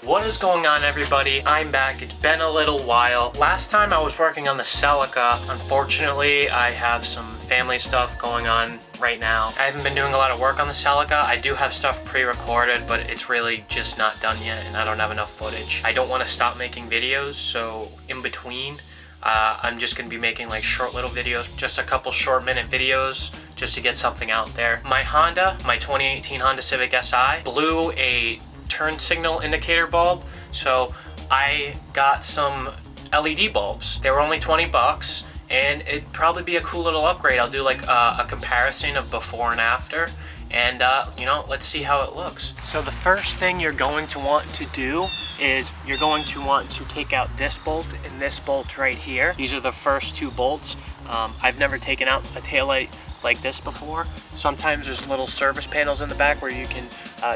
What is going on, everybody? I'm back. It's been a little while. Last time I was working on the Celica. Unfortunately, I have some family stuff going on right now. I haven't been doing a lot of work on the Celica. I do have stuff pre-recorded, but it's really just not done yet, and I don't have enough footage. I don't want to stop making videos, so in between, I'm just going to be making like short little videos, just a couple short minute videos, just to get something out there. My 2018 Honda Civic Si, blew a turn signal indicator bulb, so I got some LED bulbs. They were only 20 bucks, and it'd probably be a cool little upgrade. I'll do like a comparison of before and after, and you know, let's see how it looks. So the first thing you're going to want to do is you're going to want to take out this bolt and this bolt right here. These are the first two bolts. I've never taken out a taillight like this before. Sometimes there's little service panels in the back where you can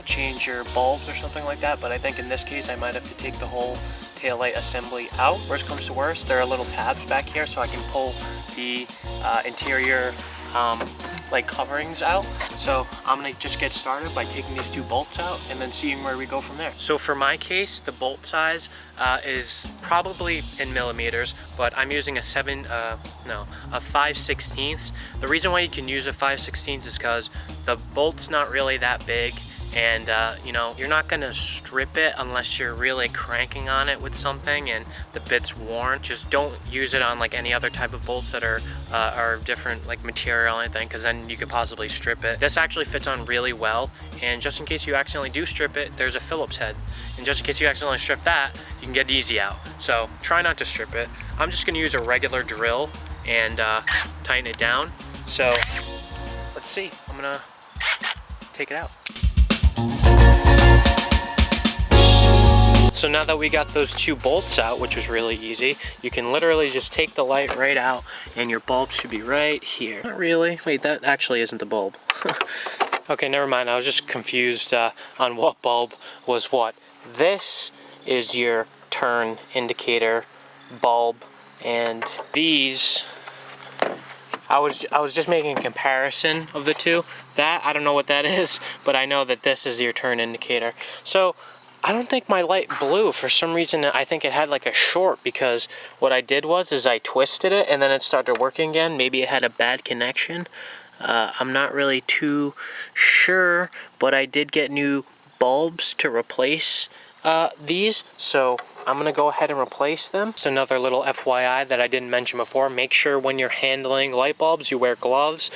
change your bulbs or something like that, but I think in this case I might have to take the whole taillight assembly out. Worst comes to worst, there are little tabs back here so I can pull the interior like coverings out. So I'm gonna just get started by taking these two bolts out and then seeing where we go from there. So for my case, the bolt size is probably in millimeters, but I'm using a 5/16. The reason why you can use a 5/16 is because the bolt's not really that big, and you know, you're not gonna strip it unless you're really cranking on it with something and the bit's worn. Just don't use it on like any other type of bolts that are different like material or anything, because then you could possibly strip it. This actually fits on really well, and just in case you accidentally do strip it, there's a Phillips head, and just in case you accidentally strip that, you can get it easy out. So try not to strip it. I'm just gonna use a regular drill and tighten it down. So let's see, I'm gonna take it out. So now that we got those two bolts out, which was really easy, you can literally just take the light right out and your bulb should be right here. Not really. Wait, that actually isn't the bulb. Okay, never mind. I was just confused on what bulb was what. This is your turn indicator bulb, and these, I was just making a comparison of the two. That, I don't know what that is, but I know that this is your turn indicator. So I don't think my light blew. For some reason, I think it had like a short, because what I did was I twisted it and then it started working again. Maybe it had a bad connection. I'm not really too sure, but I did get new bulbs to replace these, so I'm gonna go ahead and replace them. It's another little FYI that I didn't mention before. Make sure when you're handling light bulbs, you wear gloves.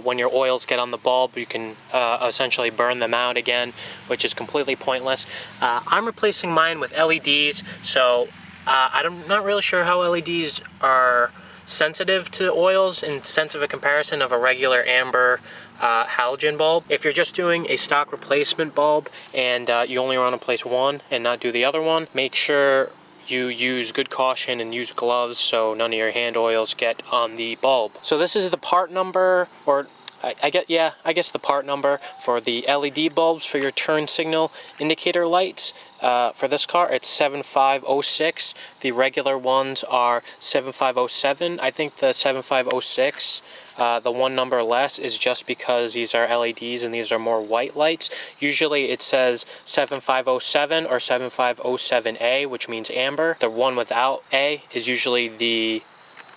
When your oils get on the bulb, you can essentially burn them out again, which is completely pointless. I'm replacing mine with LEDs, so I'm not really sure how LEDs are sensitive to oils in sense of a comparison of a regular amber halogen bulb. If you're just doing a stock replacement bulb and you only want to place one and not do the other one, make sure you use good caution and use gloves so none of your hand oils get on the bulb. So this is the part number, or I guess the part number for the LED bulbs for your turn signal indicator lights. For this car, it's 7506. The regular ones are 7507. I think the 7506, the one number less, is just because these are LEDs and these are more white lights. Usually it says 7507 or 7507A, which means amber. The one without A is usually the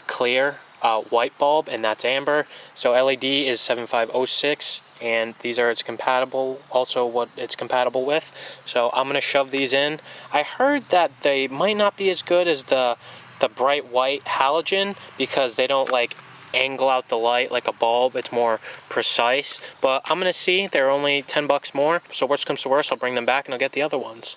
clear white bulb, and that's amber. So LED is 7506, and these are what it's compatible with. So I'm gonna shove these in. I heard that they might not be as good as the bright white halogen, because they don't like angle out the light like a bulb. It's more precise, but I'm gonna see. They're only 10 bucks more, so worst comes to worst, I'll bring them back and I'll get the other ones.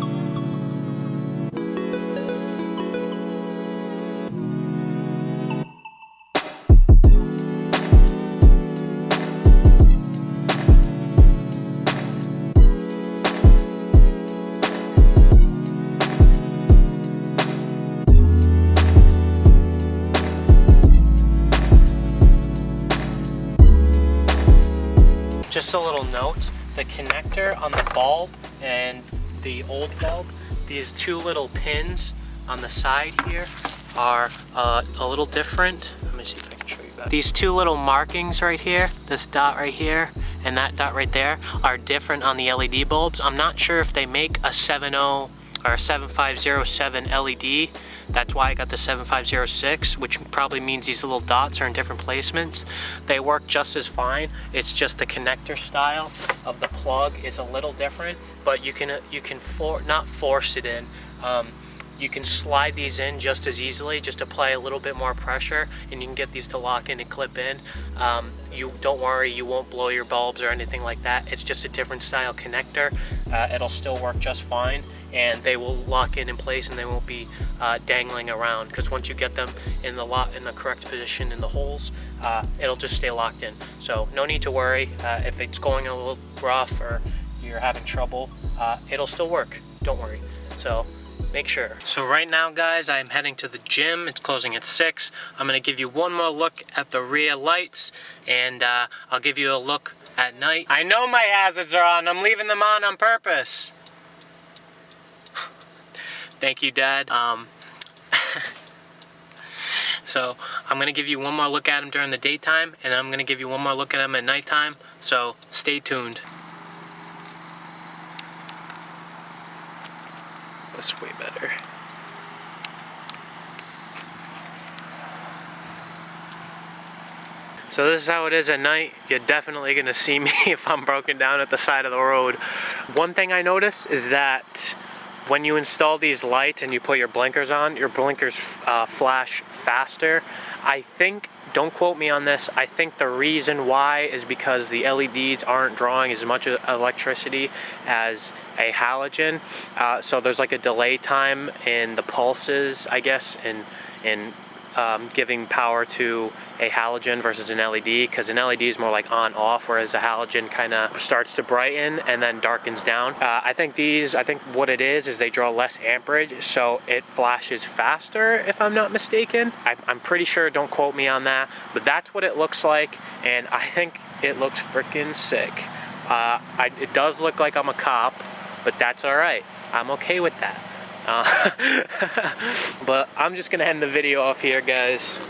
Just a little note, the connector on the bulb and the old bulb, these two little pins on the side here are a little different. Let me see if I can show you that. These two little markings right here, this dot right here and that dot right there, are different on the LED bulbs. I'm not sure if they make a 7.0 are 7507 LED. That's why I got the 7506, which probably means these little dots are in different placements. They work just as fine. It's just the connector style of the plug is a little different, but you can not force it in. You can slide these in just as easily, just apply a little bit more pressure, and you can get these to lock in and clip in. You don't worry, you won't blow your bulbs or anything like that. It's just a different style connector. It'll still work just fine, and they will lock in place, and they won't be dangling around, because once you get them in the correct position in the holes, it'll just stay locked in. So no need to worry. If it's going a little rough or you're having trouble, it'll still work. Don't worry. So make sure. So right now, guys, I'm heading to the gym. It's closing at 6. I'm gonna give you one more look at the rear lights, and I'll give you a look at night. I know my hazards are on. I'm leaving them on purpose. Thank you, Dad. So I'm gonna give you one more look at them during the daytime, and I'm gonna give you one more look at them at nighttime. So stay tuned. That's way better. So this is how it is at night. You're definitely gonna see me if I'm broken down at the side of the road. One thing I noticed is that when you install these lights and you put your blinkers on, your blinkers flash faster. I think, don't quote me on this, I think the reason why is because the LEDs aren't drawing as much electricity as a halogen. So there's like a delay time in the pulses, I guess, in giving power to a halogen versus an LED, because an LED is more like on off, whereas a halogen kind of starts to brighten and then darkens down. I think what it is they draw less amperage, so it flashes faster, if I'm not mistaken. I'm pretty sure, don't quote me on that, but that's what it looks like, and I think it looks freaking sick. It does look like I'm a cop, but that's all right. I'm okay with that. But I'm just gonna end the video off here, guys.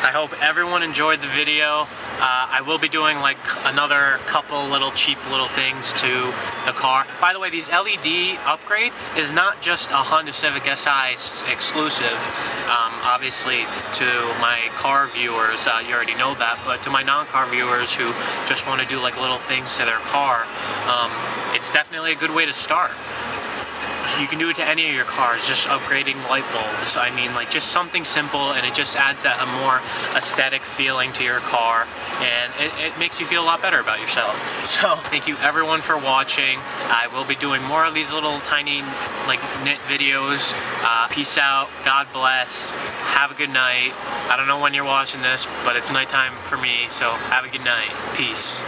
I hope everyone enjoyed the video. I will be doing like another couple cheap little things to the car. By the way, these LED upgrade is not just a Honda Civic Si exclusive. Obviously to my car viewers, you already know that, but to my non-car viewers who just want to do like little things to their car, it's definitely a good way to start. You can do it to any of your cars, just upgrading light bulbs. I mean, like, just something simple, and it just adds that a more aesthetic feeling to your car, and it makes you feel a lot better about yourself. So thank you everyone for watching. I will be doing more of these little tiny like knit videos. Peace out, God bless, have a good night. I don't know when you're watching this, but it's nighttime for me, so have a good night. Peace.